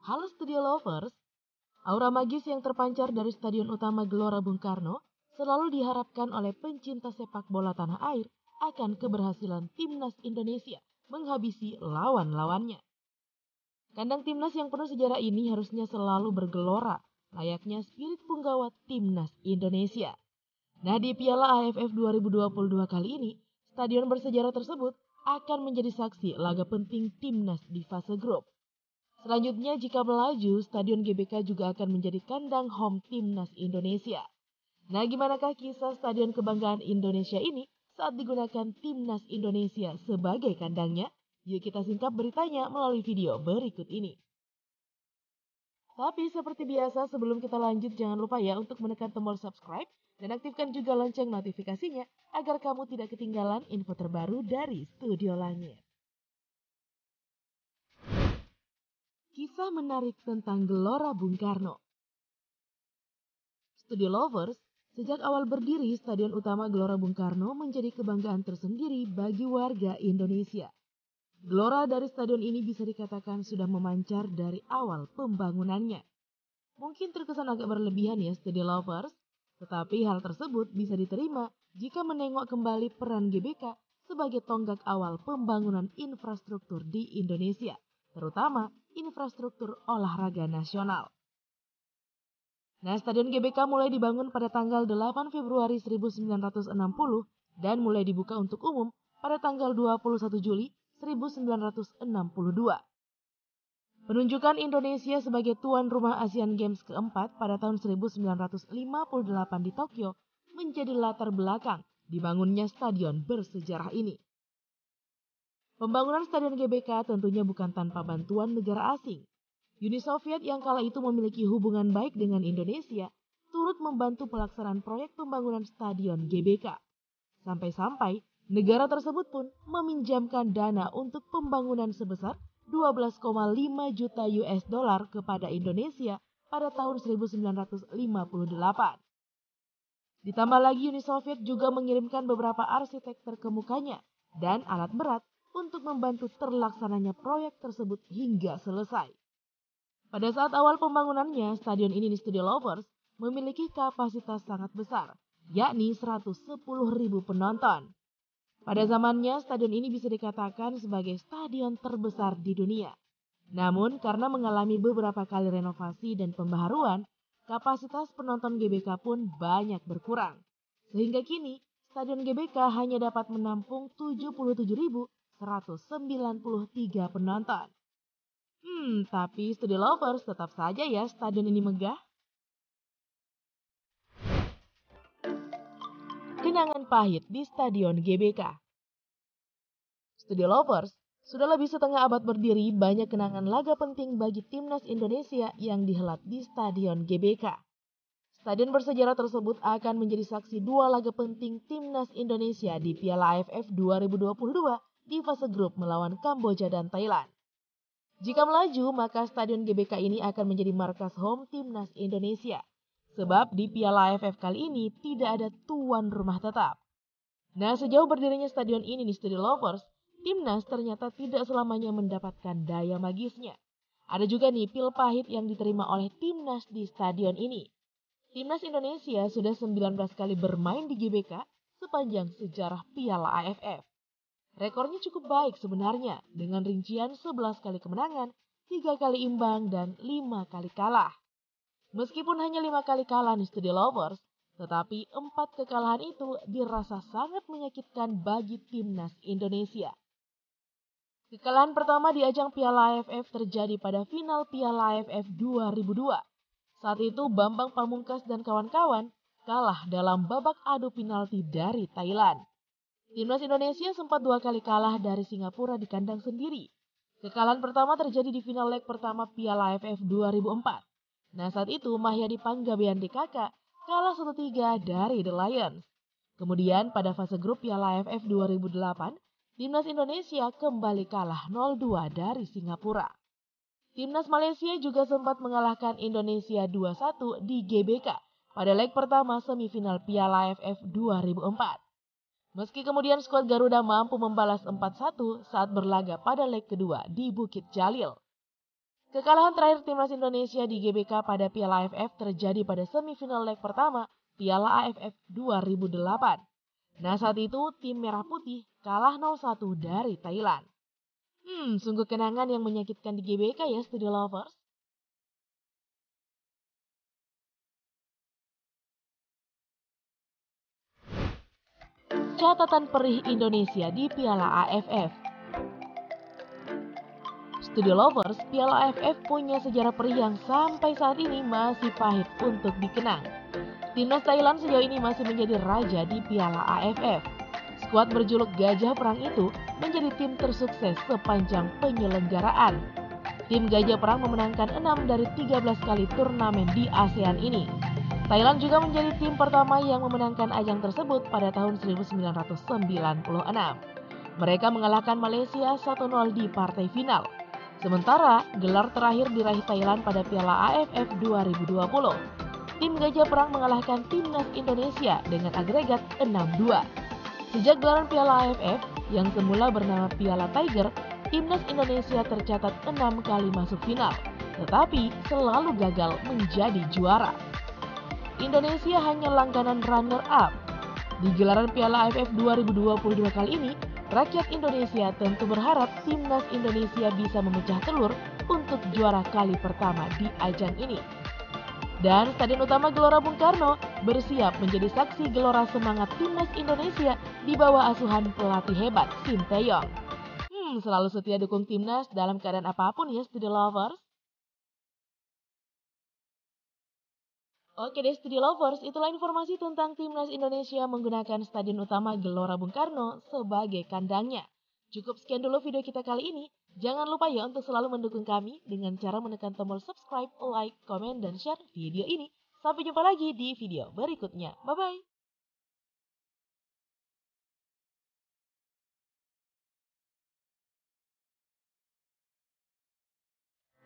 Halo Studio Lovers, aura magis yang terpancar dari Stadion Utama Gelora Bung Karno selalu diharapkan oleh pencinta sepak bola tanah air akan keberhasilan timnas Indonesia menghabisi lawan-lawannya. Kandang timnas yang penuh sejarah ini harusnya selalu bergelora, layaknya spirit punggawa timnas Indonesia. Nah, di Piala AFF 2022 kali ini, stadion bersejarah tersebut akan menjadi saksi laga penting timnas di fase grup. Selanjutnya, jika melaju, Stadion GBK juga akan menjadi kandang home timnas Indonesia. Nah, gimanakah kisah Stadion Kebanggaan Indonesia ini saat digunakan timnas Indonesia sebagai kandangnya? Yuk kita singkap beritanya melalui video berikut ini. Tapi seperti biasa, sebelum kita lanjut, jangan lupa ya untuk menekan tombol subscribe dan aktifkan juga lonceng notifikasinya agar kamu tidak ketinggalan info terbaru dari Studio Langit. Kisah menarik tentang Gelora Bung Karno. Studio Lovers, sejak awal berdiri, Stadion Utama Gelora Bung Karno menjadi kebanggaan tersendiri bagi warga Indonesia. Gelora dari stadion ini bisa dikatakan sudah memancar dari awal pembangunannya. Mungkin terkesan agak berlebihan ya Studio Lovers, tetapi hal tersebut bisa diterima jika menengok kembali peran GBK sebagai tonggak awal pembangunan infrastruktur di Indonesia, terutama infrastruktur olahraga nasional. Nah, Stadion GBK mulai dibangun pada tanggal 8 Februari 1960 dan mulai dibuka untuk umum pada tanggal 21 Juli 1962. Penunjukan Indonesia sebagai tuan rumah Asian Games keempat pada tahun 1958 di Tokyo menjadi latar belakang dibangunnya stadion bersejarah ini. Pembangunan Stadion GBK tentunya bukan tanpa bantuan negara asing. Uni Soviet yang kala itu memiliki hubungan baik dengan Indonesia turut membantu pelaksanaan proyek pembangunan Stadion GBK. Sampai-sampai negara tersebut pun meminjamkan dana untuk pembangunan sebesar 12,5 juta US dollar kepada Indonesia pada tahun 1958. Ditambah lagi Uni Soviet juga mengirimkan beberapa arsitek terkemukanya dan alat berat untuk membantu terlaksananya proyek tersebut hingga selesai. Pada saat awal pembangunannya, stadion ini di Studio Lovers memiliki kapasitas sangat besar, yakni 110.000 penonton. Pada zamannya, stadion ini bisa dikatakan sebagai stadion terbesar di dunia. Namun, karena mengalami beberapa kali renovasi dan pembaharuan, kapasitas penonton GBK pun banyak berkurang. Sehingga kini, Stadion GBK hanya dapat menampung 77.193 penonton. Tapi Studio Lovers tetap saja ya stadion ini megah. Kenangan pahit di Stadion GBK. Studio Lovers, sudah lebih setengah abad berdiri, banyak kenangan laga penting bagi timnas Indonesia yang dihelat di Stadion GBK. Stadion bersejarah tersebut akan menjadi saksi dua laga penting timnas Indonesia di Piala AFF 2022 di fase grup melawan Kamboja dan Thailand. Jika melaju, maka Stadion GBK ini akan menjadi markas home timnas Indonesia. Sebab di Piala AFF kali ini tidak ada tuan rumah tetap. Nah, sejauh berdirinya stadion ini di Studio Lovers, timnas ternyata tidak selamanya mendapatkan daya magisnya. Ada juga nih pil pahit yang diterima oleh timnas di stadion ini. Timnas Indonesia sudah 19 kali bermain di GBK sepanjang sejarah Piala AFF. Rekornya cukup baik sebenarnya dengan rincian 11 kali kemenangan, 3 kali imbang, dan 5 kali kalah. Meskipun hanya 5 kali kalah di Studio Lovers, tetapi 4 kekalahan itu dirasa sangat menyakitkan bagi timnas Indonesia. Kekalahan pertama di ajang Piala AFF terjadi pada final Piala AFF 2002. Saat itu Bambang Pamungkas dan kawan-kawan kalah dalam babak adu penalti dari Thailand. Timnas Indonesia sempat 2 kali kalah dari Singapura di kandang sendiri. Kekalahan pertama terjadi di final leg pertama Piala AFF 2004. Nah, saat itu Mahyadi Panggabean DKK kalah 1-3 dari The Lions. Kemudian pada fase grup Piala AFF 2008, Timnas Indonesia kembali kalah 0-2 dari Singapura. Timnas Malaysia juga sempat mengalahkan Indonesia 2-1 di GBK pada leg pertama semifinal Piala AFF 2004. Meski kemudian skuad Garuda mampu membalas 4-1 saat berlaga pada leg kedua di Bukit Jalil. Kekalahan terakhir timnas Indonesia di GBK pada Piala AFF terjadi pada semifinal leg pertama Piala AFF 2008. Nah, saat itu tim Merah Putih kalah 0-1 dari Thailand. Sungguh kenangan yang menyakitkan di GBK ya, Studio Lovers. Catatan perih Indonesia di Piala AFF. Studio Lovers, Piala AFF punya sejarah perih yang sampai saat ini masih pahit untuk dikenang. Timnas Thailand sejauh ini masih menjadi raja di Piala AFF. Skuad berjuluk Gajah Perang itu menjadi tim tersukses sepanjang penyelenggaraan. Tim Gajah Perang memenangkan 6 dari 13 kali turnamen di ASEAN ini. Thailand juga menjadi tim pertama yang memenangkan ajang tersebut pada tahun 1996. Mereka mengalahkan Malaysia 1-0 di partai final. Sementara, gelar terakhir diraih Thailand pada Piala AFF 2020. Tim Gajah Perang mengalahkan Timnas Indonesia dengan agregat 6-2. Sejak gelaran Piala AFF yang semula bernama Piala Tiger, Timnas Indonesia tercatat 6 kali masuk final, tetapi selalu gagal menjadi juara. Indonesia hanya langganan runner-up. Di gelaran Piala AFF 2022 kali ini, rakyat Indonesia tentu berharap Timnas Indonesia bisa memecah telur untuk juara kali pertama di ajang ini. Dan Stadion Utama Gelora Bung Karno bersiap menjadi saksi gelora semangat Timnas Indonesia di bawah asuhan pelatih hebat Sinteyong. Selalu setia dukung Timnas dalam keadaan apapun ya, Studio Lovers. Oke deh, Studio Lovers, itulah informasi tentang Timnas Indonesia menggunakan Stadion Utama Gelora Bung Karno sebagai kandangnya. Cukup sekian dulu video kita kali ini. Jangan lupa ya untuk selalu mendukung kami dengan cara menekan tombol subscribe, like, komen, dan share video ini. Sampai jumpa lagi di video berikutnya. Bye-bye.